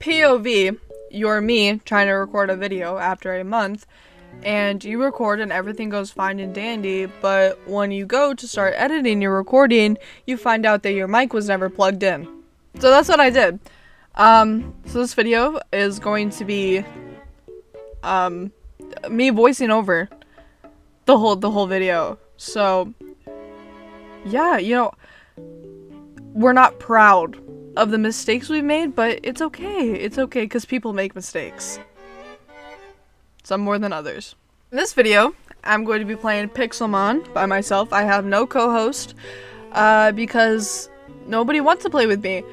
POV, you're me trying to record a video after a month, and you record and everything goes fine and dandy, but when you go to start editing your recording, you find out that your mic was never plugged in. So that's what I did. So this video is going to be me voicing over the whole video. So yeah, you know, we're not proud of the mistakes we've made, but it's okay. It's okay because people make mistakes. Some more than others. In this video, I'm going to be playing Pixelmon by myself. I have no co-host because nobody wants to play with me.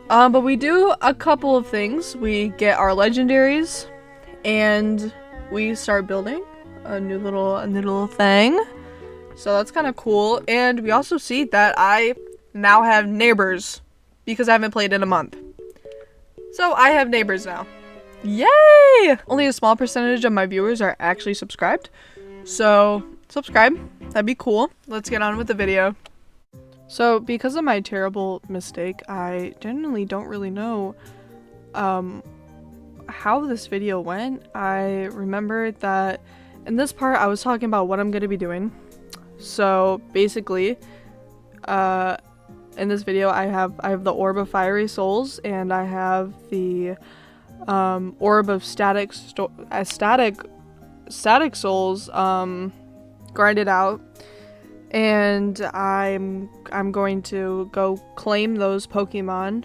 But we do a couple of things. We get our legendaries and we start building a new little thing. So that's kind of cool. And we also see that I now have neighbors because I haven't played in a month. So I have neighbors now. Yay! Only a small percentage of my viewers are actually subscribed. So subscribe, that'd be cool. Let's get on with the video. So because of my terrible mistake, I genuinely don't really know how this video went. I remember that in this part I was talking about what I'm going to be doing. So basically, in this video I have the Orb of Fiery Souls and I have the Orb of Static Souls grinded out, and I'm going to go claim those Pokemon,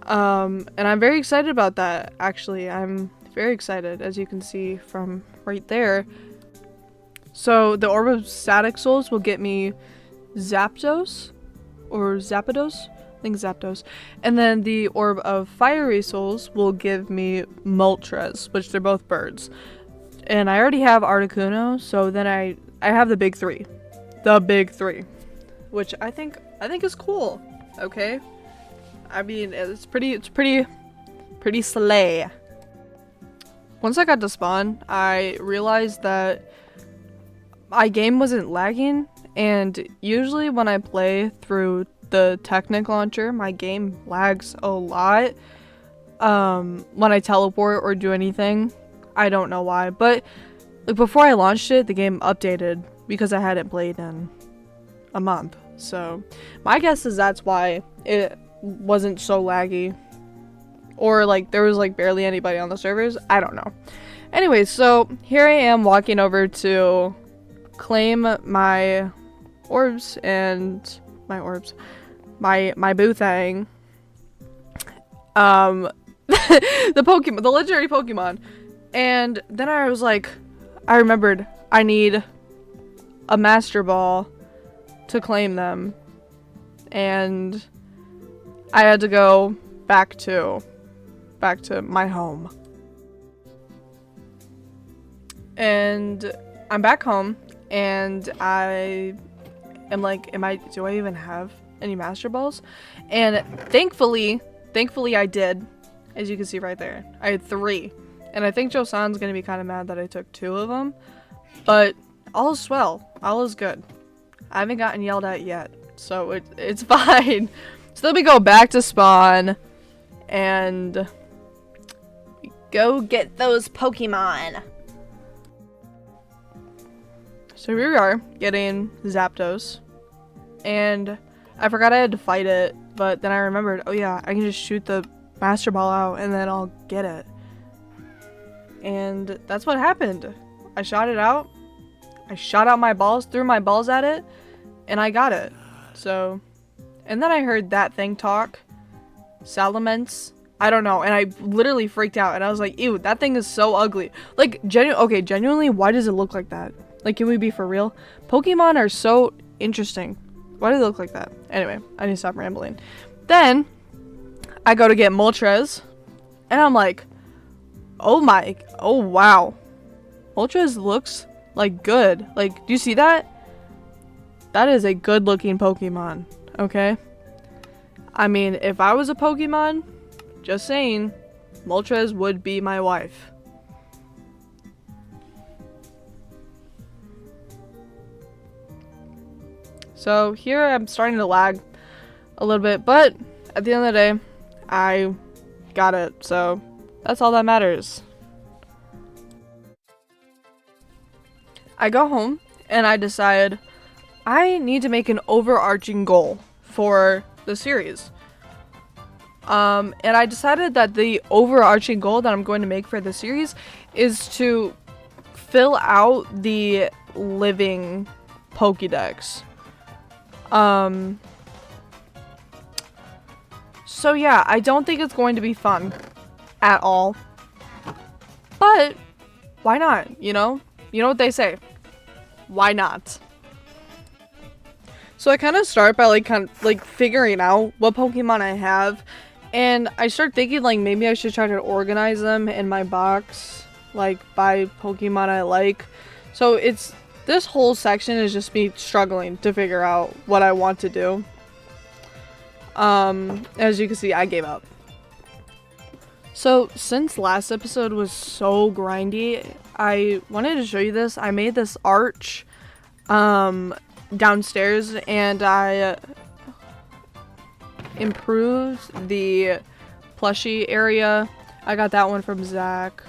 and I'm very excited about that. Actually, I'm very excited, as you can see from right there. So the Orb of Static Souls will get me Zapdos or Zapdos, I think Zapdos, and then the Orb of Fiery Souls will give me Moltres, which they're both birds. And I already have Articuno, so then I have the big three, which I think is cool. Okay, I mean it's pretty slay. Once I got to spawn, I realized that my game wasn't lagging, and usually when I play through the Technic launcher, my game lags a lot when I teleport or do anything. I don't know why, but like before I launched it, the game updated because I hadn't played in a month. So my guess is that's why it wasn't so laggy, or like there was like barely anybody on the servers. I don't know. Anyways, so here I am walking over to claim my orbs and my boo thing. The legendary Pokemon. And then I was like, I remembered I need a Master Ball to claim them. And I had to go back to my home. And I'm back home, and I am like, do I even have any Master Balls? And thankfully I did, as you can see right there. I had 3. And I think Josan's gonna be kind of mad that I took 2 of them, but all is well, all is good. I haven't gotten yelled at yet, so it's fine. So then we go back to spawn, and we go get those Pokemon. So here we are, getting Zapdos, and I forgot I had to fight it, but then I remembered, oh yeah, I can just shoot the Master Ball out, and then I'll get it. And that's what happened. I shot it out. I shot out my balls, threw my balls at it, and I got it. So, and then I heard that thing talk. Salamence. I don't know. And I literally freaked out. And I was like, ew, that thing is so ugly. Like, genuinely, why does it look like that? Like, can we be for real? Pokemon are so interesting. Why do they look like that? Anyway, I need to stop rambling. Then, I go to get Moltres. And I'm like, oh wow, Moltres looks like good. Like, do you see that? That is a good looking Pokemon, okay? I mean, if I was a Pokemon, just saying, Moltres would be my wife. So here I'm starting to lag a little bit, but at the end of the day, I got it, so that's all that matters. I go home and I decide I need to make an overarching goal for the series. And I decided that the overarching goal that I'm going to make for the series is to fill out the living Pokédex. So yeah, I don't think it's going to be fun at all. But why not, you know? You know what they say. Why not? So I kind of start by like figuring out what Pokemon I have, and I start thinking like maybe I should try to organize them in my box, like by Pokemon I like. So this whole section is just me struggling to figure out what I want to do. As you can see, I gave up. So since last episode was so grindy, I wanted to show you this. I made this arch downstairs, and I improved the plushie area. I got that one from Zach,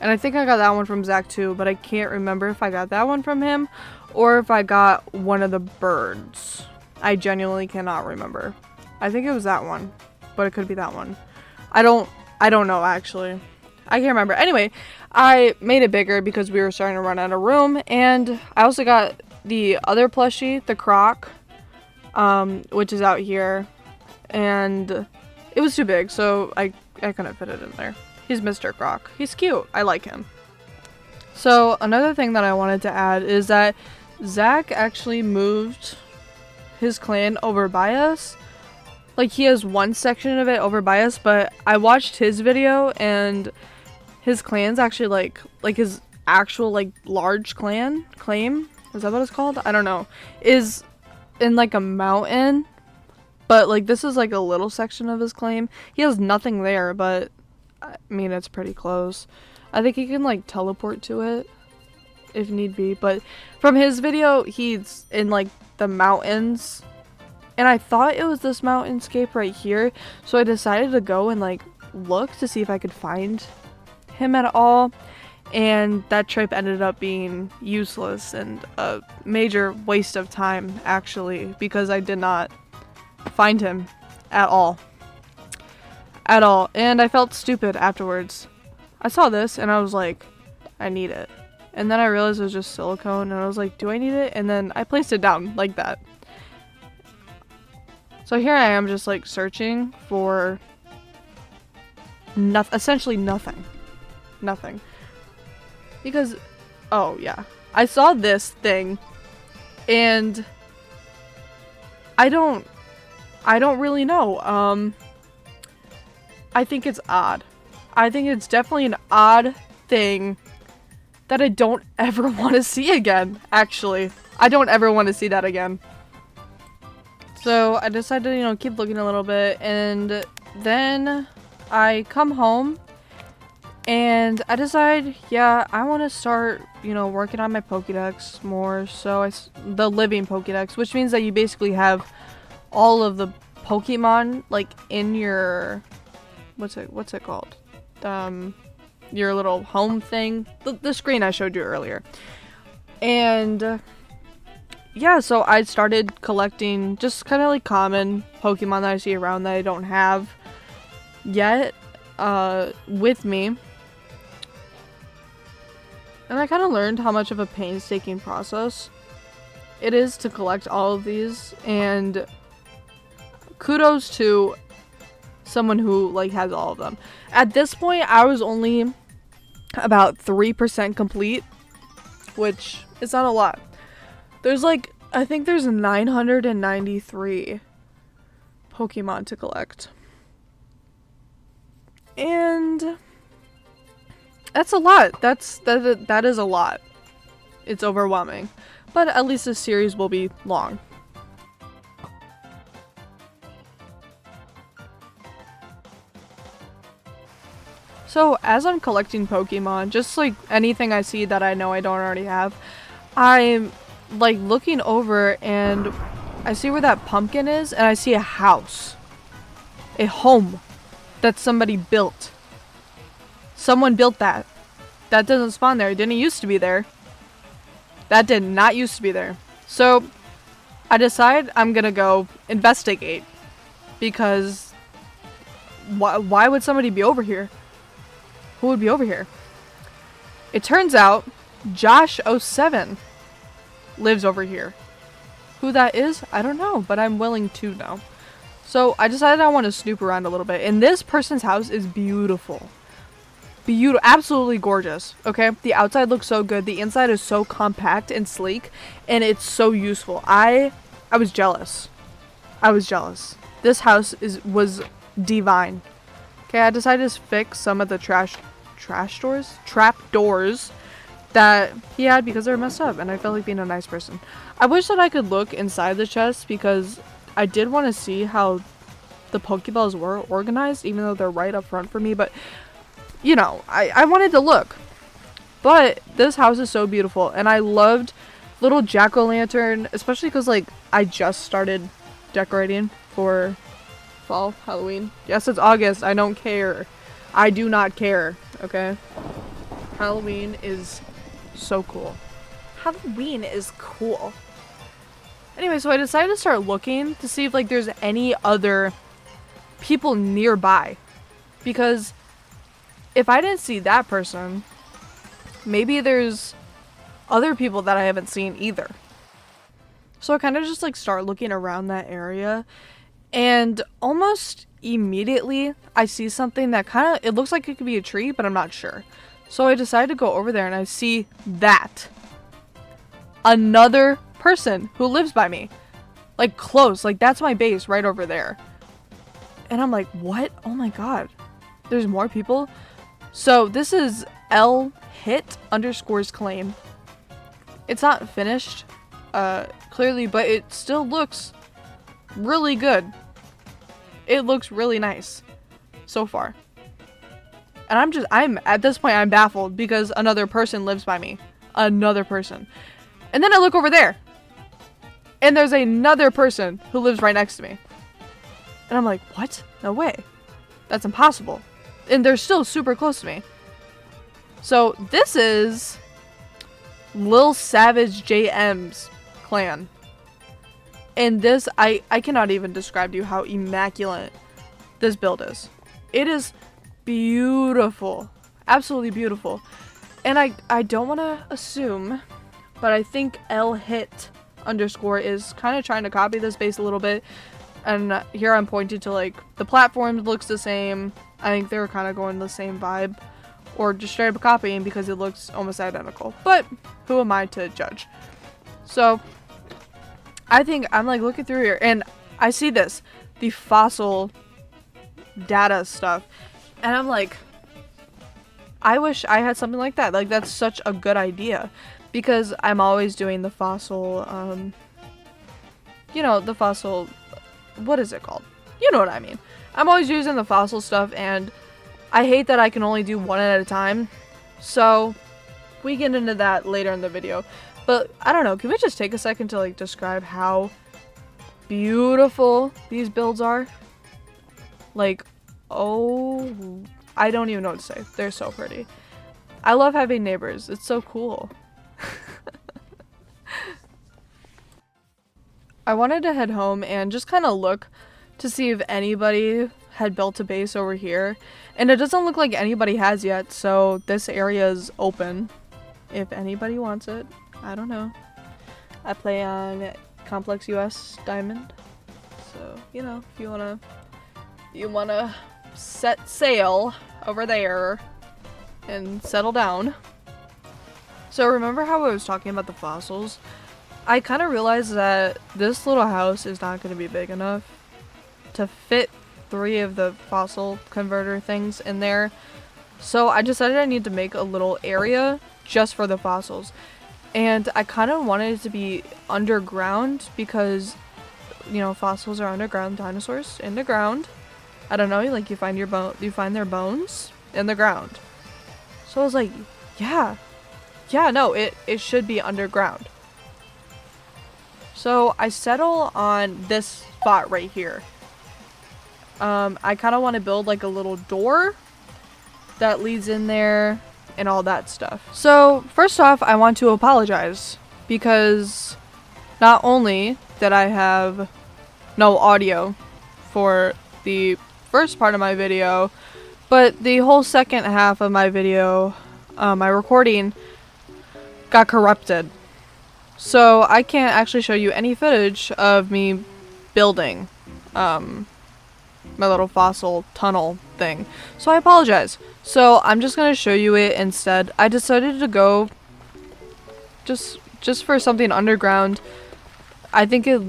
and I think I got that one from Zach too, but I can't remember if I got that one from him or if I got one of the birds. I genuinely cannot remember. I think it was that one, but it could be that one. I don't know actually. I can't remember. Anyway, I made it bigger because we were starting to run out of room, and I also got the other plushie, the Croc, which is out here, and it was too big, so I couldn't fit it in there. He's Mr. Croc. He's cute. I like him. So another thing that I wanted to add is that Zach actually moved his clan over by us. Like, he has one section of it over by us, but I watched his video, and his clan's actually like his actual like large claim, is that what it's called? I don't know, is in like a mountain, but like this is like a little section of his claim. He has nothing there, but I mean it's pretty close. I think he can like teleport to it if need be, but from his video he's in like the mountains, and I thought it was this mountainscape right here, so I decided to go and like look to see if I could find him at all, and that trip ended up being useless and a major waste of time actually, because I did not find him at all, and I felt stupid afterwards. I saw this and I was like, I need it, and then I realized it was just silicone, and I was like, do I need it? And then I placed it down like that. So here I am just like searching for essentially nothing. Because, oh yeah, I saw this thing, and I don't really know. I think it's odd. I think it's definitely an odd thing that I don't ever want to see again, actually. I don't ever want to see that again. So I decided to, you know, keep looking a little bit, and then I come home and I decide, yeah, I want to start, you know, working on my Pokédex more. So the living Pokédex, which means that you basically have all of the Pokemon like in your, what's it called? Your little home thing, the screen I showed you earlier. And yeah, so I started collecting just kind of like common Pokemon that I see around that I don't have yet with me. And I kind of learned how much of a painstaking process it is to collect all of these, and kudos to someone who like has all of them. At this point, I was only about 3% complete, which is not a lot. There's like, I think there's 993 Pokemon to collect. And that's a lot. That is a lot. It's overwhelming. But at least this series will be long. So as I'm collecting Pokemon, just like anything I see that I know I don't already have, I'm like looking over and I see where that pumpkin is, and I see a house. A home that somebody built. Someone built that. That doesn't spawn there. It didn't used to be there. That did not used to be there. So I decide I'm gonna go investigate, because why would somebody be over here? Who would be over here? It turns out Josh07 lives over here. Who that is, I don't know, but I'm willing to know. So I decided I want to snoop around a little bit, and this person's house is beautiful. Beautiful, absolutely gorgeous. Okay, the outside looks so good. The inside is so compact and sleek, and it's so useful. I was jealous. I was jealous. This house was divine. Okay, I decided to fix some of the trap doors that he had because they're messed up, and I felt like being a nice person. I wish that I could look inside the chest, because I did want to see how the Pokeballs were organized, even though they're right up front for me, but you know, I wanted to look. But this house is so beautiful, and I loved little jack-o'-lantern, especially because, like, I just started decorating for fall, Halloween. Yes, it's August. I don't care. I do not care, okay? Halloween is so cool. Halloween is cool. Anyway, so I decided to start looking to see if, like, there's any other people nearby. Because if I didn't see that person, maybe there's other people that I haven't seen either. So I kind of just like start looking around that area, and almost immediately I see something that kind of, it looks like it could be a tree, but I'm not sure. So I decided to go over there, and I see that. Another person who lives by me. Like close, like that's my base right over there. And I'm like, what? Oh my god. There's more people? So this is LHit_claim. It's not finished, clearly, but it still looks really good. It looks really nice so far. And I'm at this point, I'm baffled because another person lives by me. Another person. And then I look over there, and there's another person who lives right next to me. And I'm like, what? No way. That's impossible. And they're still super close to me. So this is Lil Savage JM's clan. And this, I cannot even describe to you how immaculate this build is. It is beautiful. Absolutely beautiful. And I don't want to assume, but I think LHit_ is kind of trying to copy this base a little bit. And here I'm pointing to, like, the platform looks the same. I think they were kind of going the same vibe. Or just straight up copying because it looks almost identical. But who am I to judge? So I think I'm like looking through here, and I see this. The fossil data stuff. And I'm like, I wish I had something like that. Like, that's such a good idea. Because I'm always doing the fossil, you know, the fossil, what is it called? You know what I mean. I'm always using the fossil stuff, and I hate that I can only do one at a time. So we get into that later in the video. But I don't know, can we just take a second to like describe how beautiful these builds are? Like, oh, I don't even know what to say. They're so pretty. I love having neighbors. It's so cool. I wanted to head home and just kind of look to see if anybody had built a base over here. And it doesn't look like anybody has yet, so this area is open. If anybody wants it. I don't know. I play on Complex US Diamond. So, you know, if you wanna set sail over there and settle down. So remember how I was talking about the fossils? I kind of realized that this little house is not going to be big enough to fit 3 of the fossil converter things in there. So I decided I need to make a little area just for the fossils. And I kind of wanted it to be underground because, you know, fossils are underground, dinosaurs in the ground. I don't know, like you find their bones in the ground. So I was like, yeah, no, it should be underground. So I settle on this spot right here. I kind of want to build like a little door that leads in there and all that stuff. So first off, I want to apologize because not only did I have no audio for the first part of my video, but the whole second half of my video, my recording, got corrupted. So I can't actually show you any footage of me building my little fossil tunnel thing. So I apologize. So I'm just gonna show you it instead. I decided to go just for something underground. I think it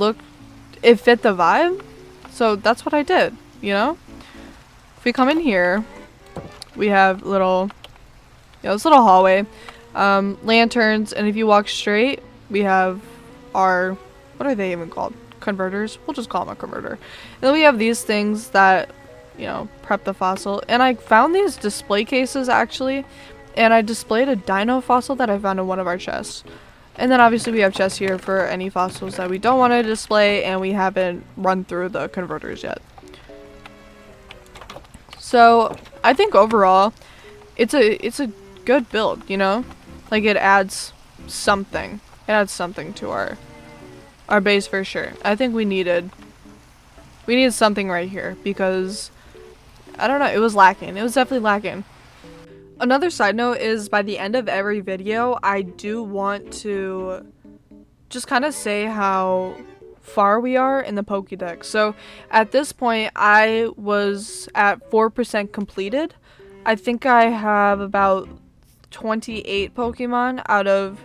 fit the vibe. So that's what I did, you know? If we come in here, we have this little hallway, lanterns, and if you walk straight, we have our, what are they even called? Converters? We'll just call them a converter. And then we have these things that, you know, prep the fossil. And I found these display cases actually, and I displayed a dino fossil that I found in one of our chests. And then obviously we have chests here for any fossils that we don't want to display, and we haven't run through the converters yet. So I think overall it's a good build, you know? Like it adds something. It adds something to our base for sure. I think we needed something right here because I don't know, it was lacking. It was definitely lacking. Another side note is by the end of every video, I do want to just kind of say how far we are in the Pokedex. So at this point, I was at 4% completed. I think I have about 28 Pokemon out of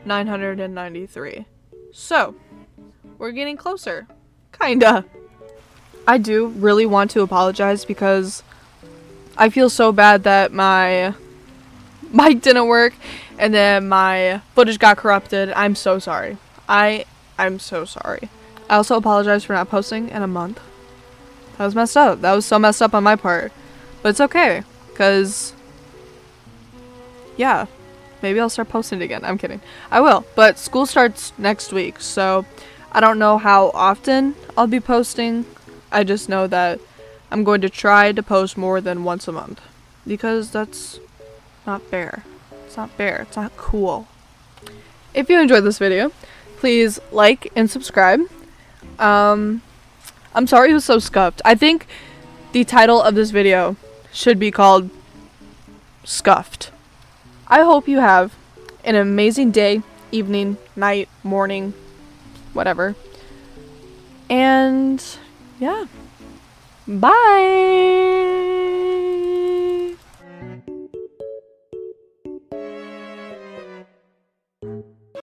993. So we're getting closer. Kinda. I do really want to apologize because I feel so bad that my mic didn't work and then my footage got corrupted. I'm so sorry. I'm so sorry. I also apologize for not posting in a month. That was messed up. That was so messed up on my part. But it's okay, because yeah, maybe I'll start posting again. I'm kidding. I will, but school starts next week, so I don't know how often I'll be posting. I just know that I'm going to try to post more than once a month, because that's not fair. It's not fair. It's not cool. If you enjoyed this video, please like and subscribe. I'm sorry it was so scuffed. I think the title of this video should be called Scuffed. I hope you have an amazing day, evening, night, morning, whatever. And yeah. Bye!